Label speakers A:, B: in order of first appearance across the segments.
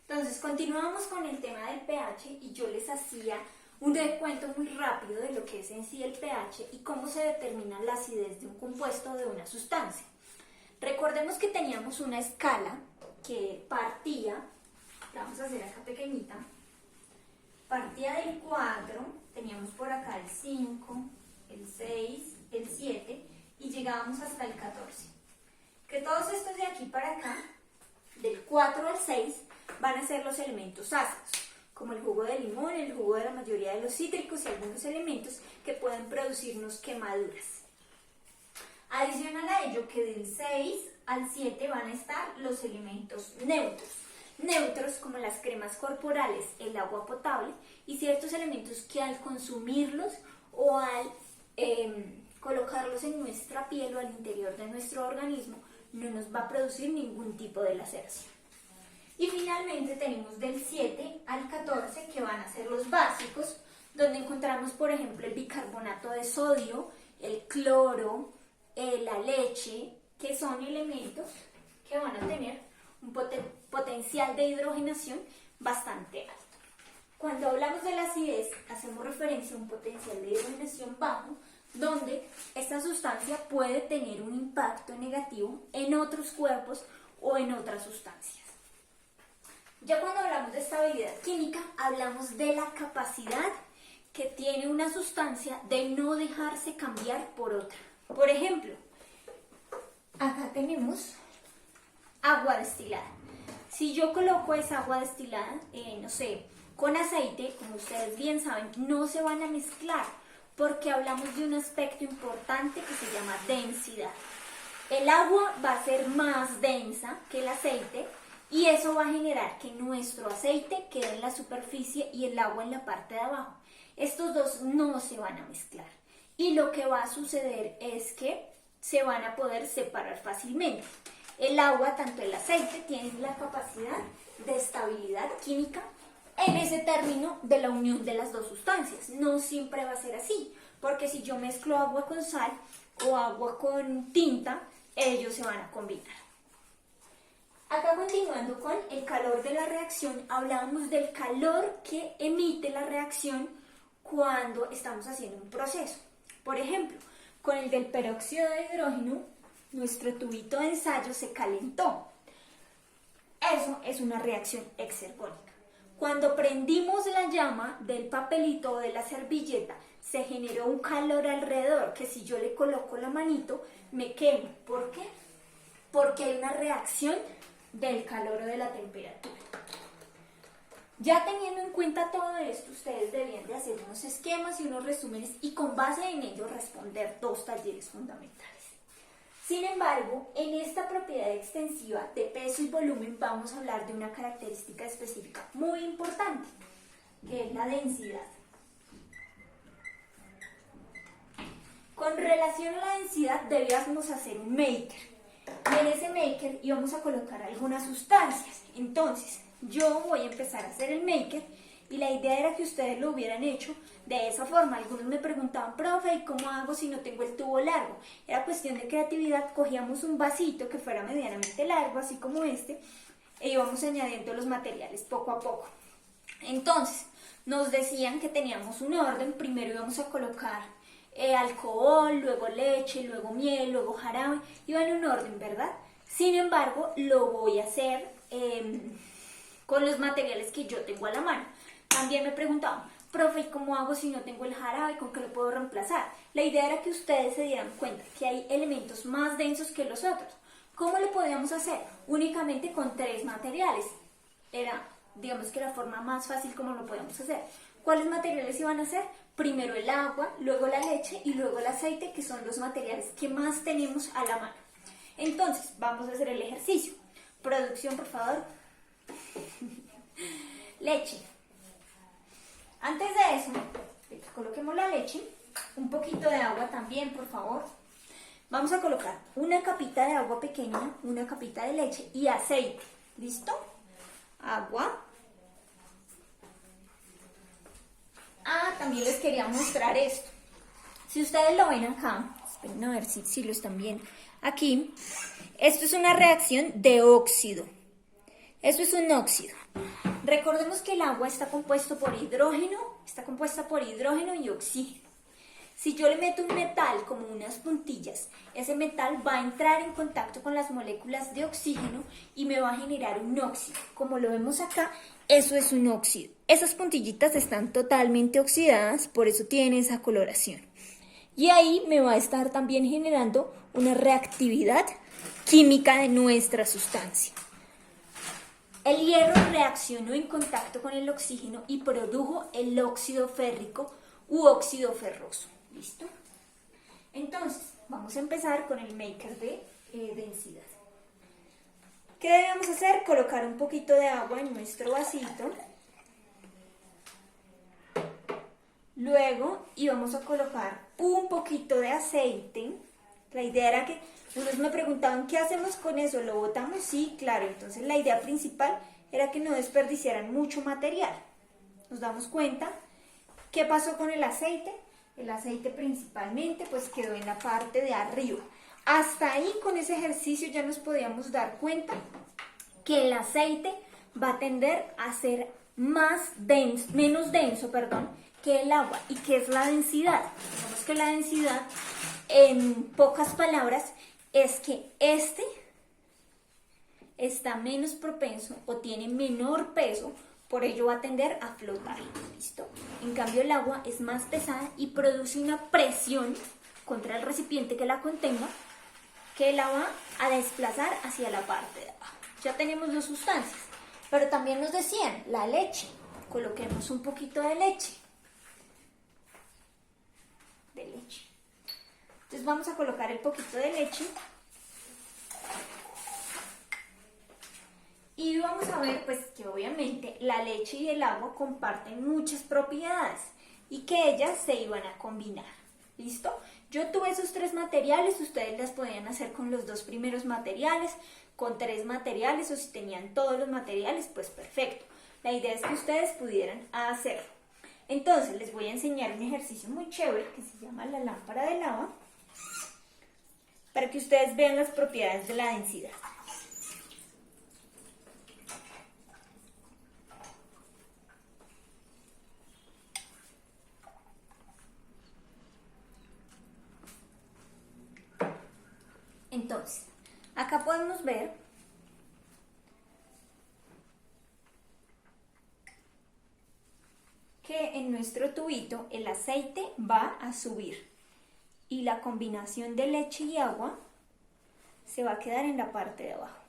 A: Entonces, continuamos con el tema del pH y yo les hacía un recuento muy rápido de lo que es en sí el pH y cómo se determina la acidez de un compuesto o de una sustancia. Recordemos que teníamos una escala que partía, la vamos a hacer acá pequeñita, partía del 4, teníamos por acá el 5, el 6, el 7 y llegábamos hasta el 14. Que todos estos de aquí para acá, del 4 al 6, van a ser los elementos ácidos, como el jugo de limón, el jugo de la mayoría de los cítricos y algunos elementos que pueden producirnos quemaduras. Adicional a ello, que del 6 al 7 van a estar los elementos neutros. Neutros como las cremas corporales, el agua potable y ciertos elementos que al consumirlos o al colocarlos en nuestra piel o al interior de nuestro organismo no nos va a producir ningún tipo de laceración. Y finalmente tenemos del 7 al 14 que van a ser los básicos, donde encontramos por ejemplo el bicarbonato de sodio, el cloro, la leche, que son elementos que van a tener un potencial de hidrogenación bastante alto. Cuando hablamos de la acidez, hacemos referencia a un potencial de hidrogenación bajo, donde esta sustancia puede tener un impacto negativo en otros cuerpos o en otras sustancias. Ya cuando hablamos de estabilidad química, hablamos de la capacidad que tiene una sustancia de no dejarse cambiar por otra. Por ejemplo, acá tenemos agua destilada. Si yo coloco esa agua destilada, no sé, con aceite, como ustedes bien saben, no se van a mezclar porque hablamos de un aspecto importante que se llama densidad. El agua va a ser más densa que el aceite y eso va a generar que nuestro aceite quede en la superficie y el agua en la parte de abajo. Estos dos no se van a mezclar y lo que va a suceder es que se van a poder separar fácilmente. El agua, tanto el aceite, tienen la capacidad de estabilidad química en ese término de la unión de las dos sustancias. No siempre va a ser así, porque si yo mezclo agua con sal o agua con tinta, ellos se van a combinar. Acá continuando con el calor de la reacción, hablamos del calor que emite la reacción cuando estamos haciendo un proceso. Por ejemplo, con el del peróxido de hidrógeno, nuestro tubito de ensayo se calentó. Eso es una reacción exergónica. Cuando prendimos la llama del papelito o de la servilleta, se generó un calor alrededor que si yo le coloco la manito, me quemo. ¿Por qué? Porque hay una reacción del calor o de la temperatura. Ya teniendo en cuenta todo esto, ustedes deberían de hacer unos esquemas y unos resúmenes y con base en ello responder dos talleres fundamentales. Sin embargo, en esta propiedad extensiva de peso y volumen vamos a hablar de una característica específica muy importante, que es la densidad. Con relación a la densidad debíamos hacer un maker. Y en ese maker íbamos a colocar algunas sustancias. Entonces, yo voy a empezar a hacer el maker y la idea era que ustedes lo hubieran hecho de esa forma. Algunos me preguntaban, profe, ¿y cómo hago si no tengo el tubo largo? Era cuestión de creatividad, cogíamos un vasito que fuera medianamente largo, así como este, e íbamos añadiendo los materiales poco a poco. Entonces, nos decían que teníamos un orden, primero íbamos a colocar alcohol, luego leche, luego miel, luego jarabe, iba en un orden, ¿verdad? Sin embargo, lo voy a hacer con los materiales que yo tengo a la mano. También me preguntaban, profe, ¿cómo hago si no tengo el jarabe? ¿Con qué lo puedo reemplazar? La idea era que ustedes se dieran cuenta que hay elementos más densos que los otros. ¿Cómo lo podíamos hacer? Únicamente con 3 materiales. Era, digamos que la forma más fácil como lo podíamos hacer. ¿Cuáles materiales iban a ser? Primero el agua, luego la leche y luego el aceite, que son los materiales que más tenemos a la mano. Entonces, vamos a hacer el ejercicio. Producción, por favor. Leche. Antes de eso, coloquemos la leche, un poquito de agua también, por favor. Vamos a colocar una capita de agua pequeña, una capita de leche y aceite. ¿Listo? Agua. También les quería mostrar esto. Si ustedes lo ven acá, esperen a ver si lo están viendo. Aquí, esto es una reacción de óxido. Eso es un óxido. Recordemos que el agua está compuesta por hidrógeno y oxígeno. Si yo le meto un metal como unas puntillas, ese metal va a entrar en contacto con las moléculas de oxígeno y me va a generar un óxido. Como lo vemos acá, eso es un óxido. Esas puntillitas están totalmente oxidadas, por eso tienen esa coloración. Y ahí me va a estar también generando una reactividad química de nuestra sustancia. El hierro reaccionó en contacto con el oxígeno y produjo el óxido férrico u óxido ferroso. ¿Listo? Entonces, vamos a empezar con el maker de densidad. ¿Qué debemos hacer? Colocar un poquito de agua en nuestro vasito. Luego íbamos a colocar un poquito de aceite. La idea era que unos me preguntaban, ¿qué hacemos con eso? ¿Lo botamos? Sí, claro. Entonces la idea principal era que no desperdiciaran mucho material. Nos damos cuenta. ¿Qué pasó con el aceite? El aceite principalmente pues quedó en la parte de arriba. Hasta ahí con ese ejercicio ya nos podíamos dar cuenta que el aceite va a tender a ser menos denso, que el agua. ¿Y qué es la densidad? Digamos que la densidad, en pocas palabras, es que este está menos propenso o tiene menor peso, por ello va a tender a flotar. ¿Listo? En cambio el agua es más pesada y produce una presión contra el recipiente que la contenga, que la va a desplazar hacia la parte de abajo. Ya tenemos dos sustancias, pero también nos decían la leche. Coloquemos un poquito de leche. Entonces vamos a colocar el poquito de leche. Y vamos a ver pues que obviamente la leche y el agua comparten muchas propiedades y que ellas se iban a combinar. ¿Listo? Yo tuve esos tres materiales, ustedes las podían hacer con los dos primeros materiales, con tres materiales o si tenían todos los materiales, pues perfecto. La idea es que ustedes pudieran hacerlo. Entonces les voy a enseñar un ejercicio muy chévere que se llama la lámpara de lava para que ustedes vean las propiedades de la densidad. Entonces, acá podemos ver que en nuestro tubito el aceite va a subir y la combinación de leche y agua se va a quedar en la parte de abajo.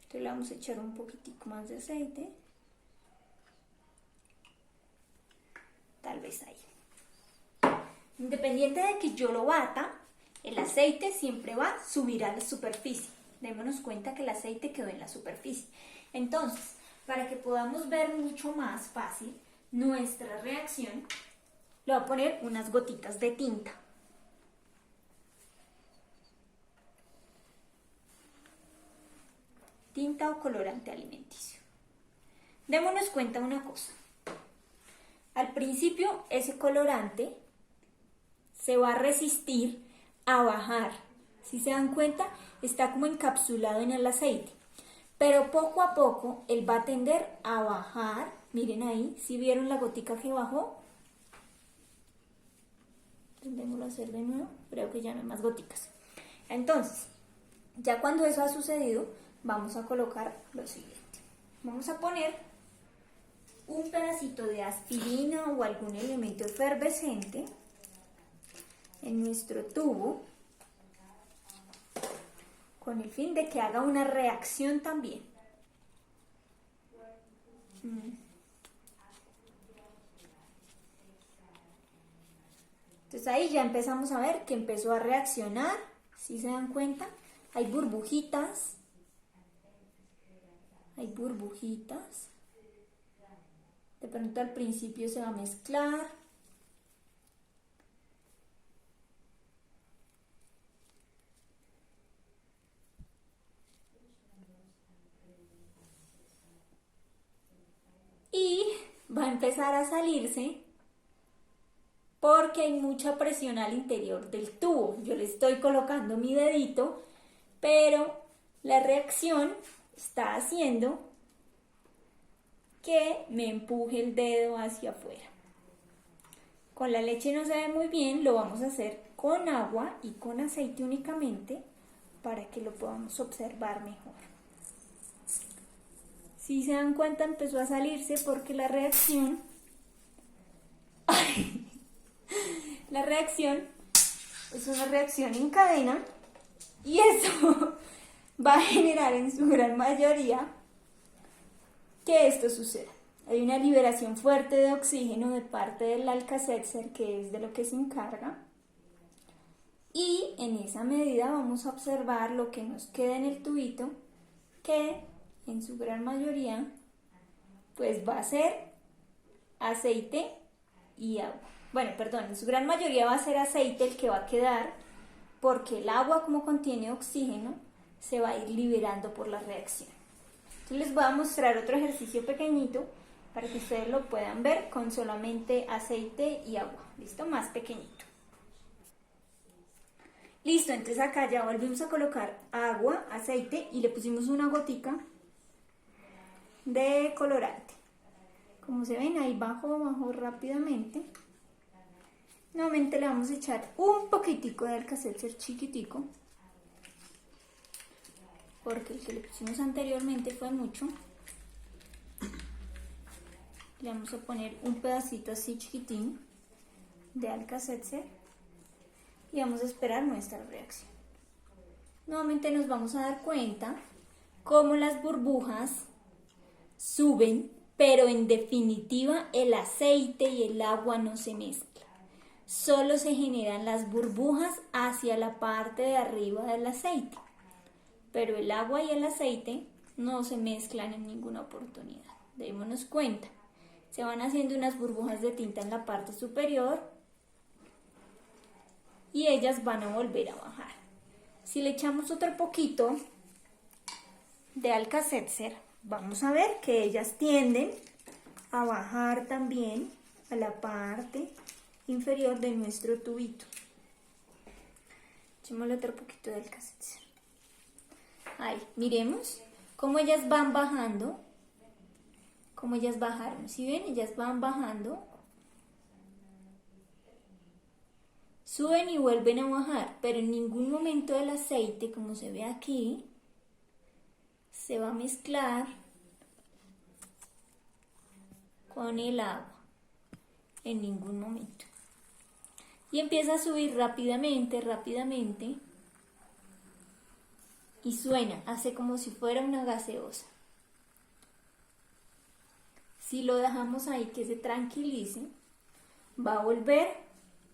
A: Entonces le vamos a echar un poquitico más de aceite, tal vez ahí. Independiente de que yo lo bata, el aceite siempre va a subir a la superficie. Démonos cuenta que el aceite quedó en la superficie. Entonces, para que podamos ver mucho más fácil nuestra reacción, le voy a poner unas gotitas de tinta. Tinta o colorante alimenticio. Démonos cuenta una cosa. Al principio, ese colorante se va a resistir a bajar. Si se dan cuenta, está como encapsulado en el aceite. Pero poco a poco, él va a tender a bajar. Miren ahí, ¿sí vieron la gotica que bajó? Intentémoslo hacer de nuevo. Creo que ya no hay más goticas. Entonces, ya cuando eso ha sucedido, vamos a colocar lo siguiente. Vamos a poner un pedacito de aspirina o algún elemento efervescente en nuestro tubo con el fin de que haga una reacción también. Entonces ahí ya empezamos a ver que empezó a reaccionar. ¿Sí se dan cuenta? Hay burbujitas. Hay burbujitas. De pronto al principio se va a mezclar. Y va a empezar a salirse porque hay mucha presión al interior del tubo. Yo le estoy colocando mi dedito, pero la reacción está haciendo que me empuje el dedo hacia afuera. Con la leche no se ve muy bien, lo vamos a hacer con agua y con aceite únicamente para que lo podamos observar mejor. Si se dan cuenta, empezó a salirse porque la reacción es una reacción en cadena y eso va a generar en su gran mayoría que esto suceda. Hay una liberación fuerte de oxígeno de parte del Alka-Seltzer, que es de lo que se encarga, y en esa medida vamos a observar lo que nos queda en el tubito, que en su gran mayoría pues va a ser aceite y agua. Bueno, perdón, en su gran mayoría va a ser aceite el que va a quedar, porque el agua, como contiene oxígeno, se va a ir liberando por la reacción. Entonces les voy a mostrar otro ejercicio pequeñito para que ustedes lo puedan ver con solamente aceite y agua. ¿Listo? Más pequeñito. Listo, entonces acá ya volvimos a colocar agua, aceite y le pusimos una gotica de colorante. Como se ven, ahí bajó rápidamente. Nuevamente le vamos a echar un poquitico de Alka-Seltzer chiquitico, porque el que le pusimos anteriormente fue mucho. Le vamos a poner un pedacito así chiquitín de Alka-Seltzer y vamos a esperar nuestra reacción. Nuevamente nos vamos a dar cuenta cómo las burbujas suben, pero en definitiva el aceite y el agua no se mezclan. Solo se generan las burbujas hacia la parte de arriba del aceite, pero el agua y el aceite no se mezclan en ninguna oportunidad. Démonos cuenta, se van haciendo unas burbujas de tinta en la parte superior y ellas van a volver a bajar. Si le echamos otro poquito de Alka-Seltzer, vamos a ver que ellas tienden a bajar también a la parte inferior de nuestro tubito. Echémosle otro poquito de Alka-Seltzer. Ahí, miremos cómo ellas van bajando, cómo ellas bajaron. Si ven, ellas van bajando, suben y vuelven a bajar, pero en ningún momento el aceite, como se ve aquí, se va a mezclar con el agua, en ningún momento. Y empieza a subir rápidamente, y suena, hace como si fuera una gaseosa. Si lo dejamos ahí que se tranquilice, va a volver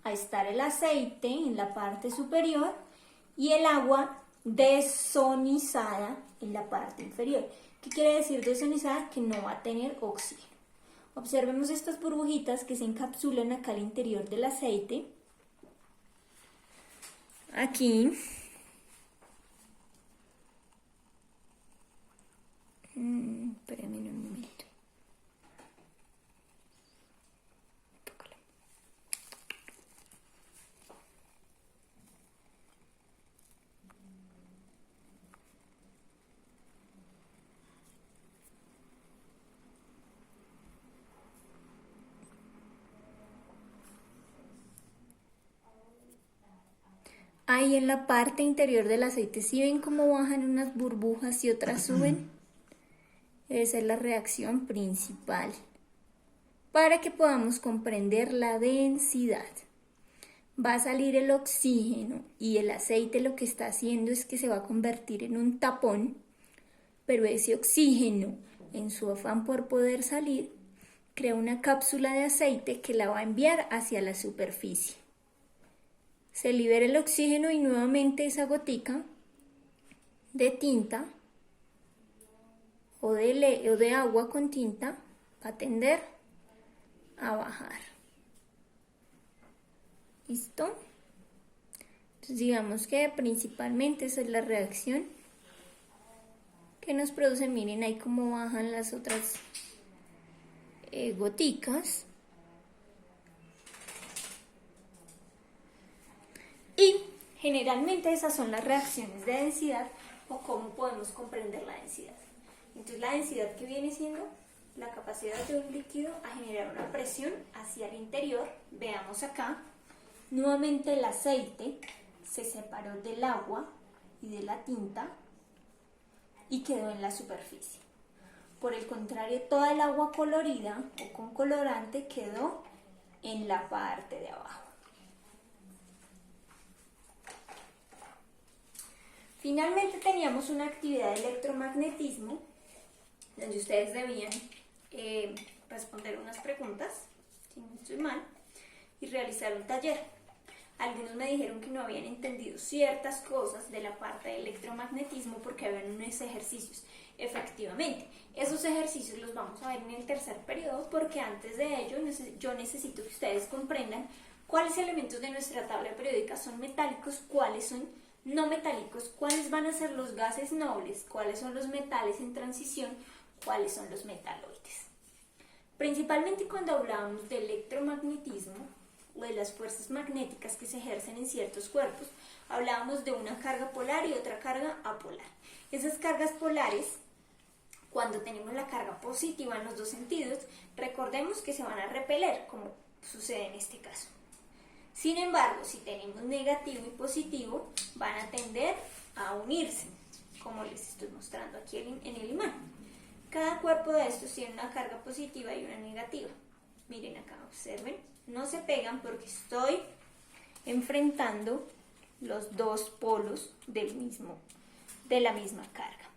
A: a estar el aceite en la parte superior y el agua desonizada en la parte inferior. ¿Qué quiere decir desonizada? Que no va a tener oxígeno. Observemos estas burbujitas que se encapsulan acá al interior del aceite. Aquí. Espérenme un momento. Ahí en la parte interior del aceite, ¿sí ven cómo bajan unas burbujas y otras suben? Esa es la reacción principal para que podamos comprender la densidad. Va a salir el oxígeno y el aceite lo que está haciendo es que se va a convertir en un tapón, pero ese oxígeno, en su afán por poder salir, crea una cápsula de aceite que la va a enviar hacia la superficie. Se libera el oxígeno y nuevamente esa gotica de tinta o de agua con tinta va a tender a bajar. ¿Listo? Entonces digamos que principalmente esa es la reacción que nos produce. Miren ahí cómo bajan las otras goticas. Y generalmente esas son las reacciones de densidad o cómo podemos comprender la densidad. Entonces la densidad que viene siendo la capacidad de un líquido a generar una presión hacia el interior. Veamos acá, nuevamente el aceite se separó del agua y de la tinta y quedó en la superficie. Por el contrario, toda el agua colorida o con colorante quedó en la parte de abajo. Finalmente teníamos una actividad de electromagnetismo donde ustedes debían responder unas preguntas, si no estoy mal, y realizar un taller. Algunos me dijeron que no habían entendido ciertas cosas de la parte de electromagnetismo porque habían unos ejercicios. Efectivamente, esos ejercicios los vamos a ver en el tercer periodo porque antes de ello yo necesito que ustedes comprendan cuáles elementos de nuestra tabla periódica son metálicos, cuáles son no metálicos, cuáles van a ser los gases nobles, cuáles son los metales en transición, cuáles son los metaloides. Principalmente cuando hablábamos de electromagnetismo o de las fuerzas magnéticas que se ejercen en ciertos cuerpos, hablábamos de una carga polar y otra carga apolar. Esas cargas polares, cuando tenemos la carga positiva en los dos sentidos, recordemos que se van a repeler, como sucede en este caso. Sin embargo, si tenemos negativo y positivo, van a tender a unirse, como les estoy mostrando aquí en el imán. Cada cuerpo de estos tiene una carga positiva y una negativa. Miren acá, observen, no se pegan porque estoy enfrentando los dos polos de la misma carga.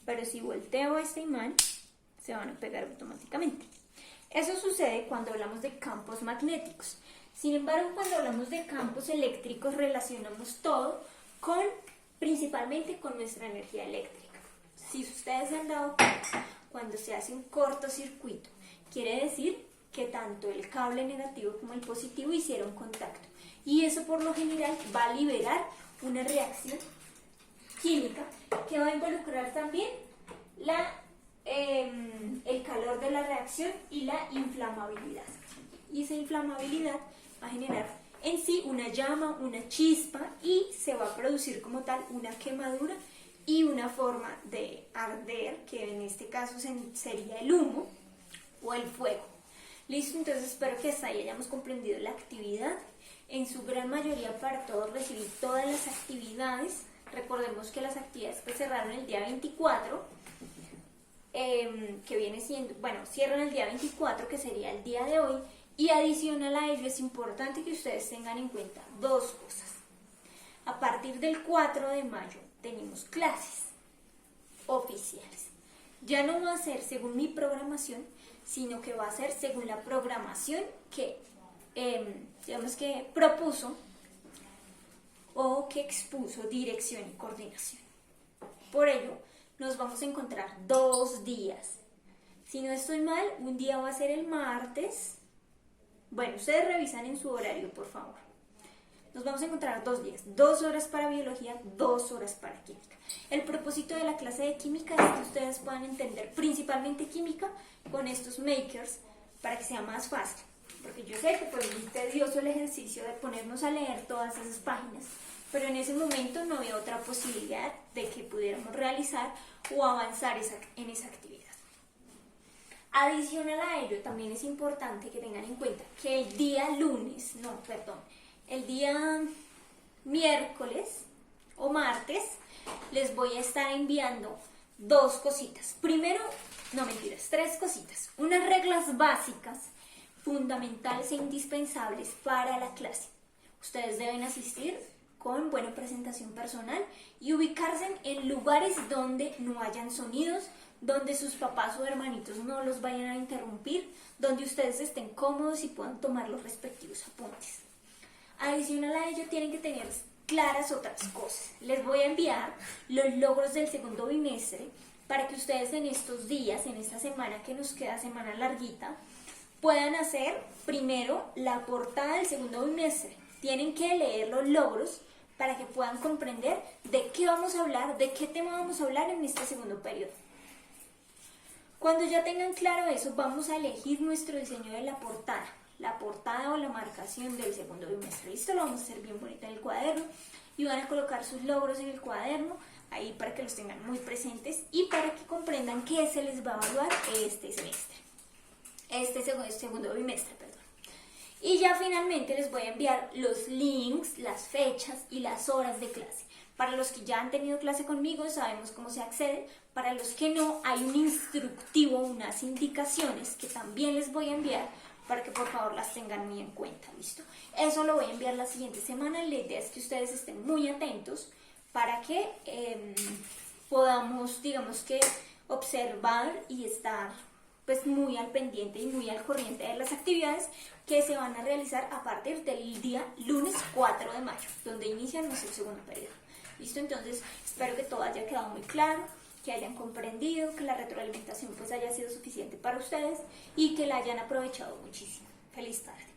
A: Pero si volteo este imán, se van a pegar automáticamente. Eso sucede cuando hablamos de campos magnéticos. Sin embargo, cuando hablamos de campos eléctricos, relacionamos todo principalmente con nuestra energía eléctrica. Si ustedes se han dado cuenta, cuando se hace un cortocircuito, quiere decir que tanto el cable negativo como el positivo hicieron contacto. Y eso por lo general va a liberar una reacción química que va a involucrar también el calor de la reacción y la inflamabilidad. Y esa inflamabilidad va a generar en sí una llama, una chispa y se va a producir como tal una quemadura y una forma de arder, que en este caso sería el humo o el fuego. Listo, entonces espero que hasta ahí hayamos comprendido la actividad. En su gran mayoría para todos recibir todas las actividades. Recordemos que las actividades que cerraron el día 24, que viene siendo, cierran el día 24, que sería el día de hoy, y adicional a ello es importante que ustedes tengan en cuenta dos cosas. A partir del 4 de mayo tenemos clases oficiales. Ya no va a ser según mi programación, sino que va a ser según la programación que propuso o que expuso dirección y coordinación. Por ello, nos vamos a encontrar 2 días. Si no estoy mal, un día va a ser el martes. Bueno, ustedes revisan en su horario, por favor. Nos vamos a encontrar 2 días, 2 horas para biología, 2 horas para química. El propósito de la clase de química es que ustedes puedan entender principalmente química con estos makers para que sea más fácil. Porque yo sé que fue muy tedioso el ejercicio de ponernos a leer todas esas páginas, pero en ese momento no había otra posibilidad de que pudiéramos realizar o avanzar en esa actividad. Adicional a ello, también es importante que tengan en cuenta que el día miércoles o martes les voy a estar enviando 2 cositas. Tres cositas. Unas reglas básicas, fundamentales e indispensables para la clase. Ustedes deben asistir con buena presentación personal y ubicarse en lugares donde no hayan sonidos, donde sus papás o hermanitos no los vayan a interrumpir, donde ustedes estén cómodos y puedan tomar los respectivos apuntes. Adicional a ello, tienen que tener claras otras cosas. Les voy a enviar los logros del segundo bimestre para que ustedes en estos días, en esta semana que nos queda, semana larguita, puedan hacer primero la portada del segundo bimestre. Tienen que leer los logros para que puedan comprender de qué vamos a hablar, de qué tema vamos a hablar en este segundo periodo. Cuando ya tengan claro eso, vamos a elegir nuestro diseño de la portada o la marcación del segundo bimestre. Listo, lo vamos a hacer bien bonito en el cuaderno y van a colocar sus logros en el cuaderno ahí para que los tengan muy presentes y para que comprendan entiendan qué se les va a evaluar este semestre, este segundo bimestre, perdón. Y ya finalmente les voy a enviar los links, las fechas y las horas de clase. Para los que ya han tenido clase conmigo sabemos cómo se accede. Para los que no, hay un instructivo, unas indicaciones que también les voy a enviar para que por favor las tengan muy en cuenta, ¿listo? Eso lo voy a enviar la siguiente semana. La idea es que ustedes estén muy atentos para que podamos, digamos que, observar y estar pues muy al pendiente y muy al corriente de las actividades que se van a realizar a partir del día lunes 4 de mayo, donde inician nuestro segundo periodo. ¿Listo? Entonces, espero que todo haya quedado muy claro, que hayan comprendido, que la retroalimentación pues haya sido suficiente para ustedes y que la hayan aprovechado muchísimo. Feliz tarde.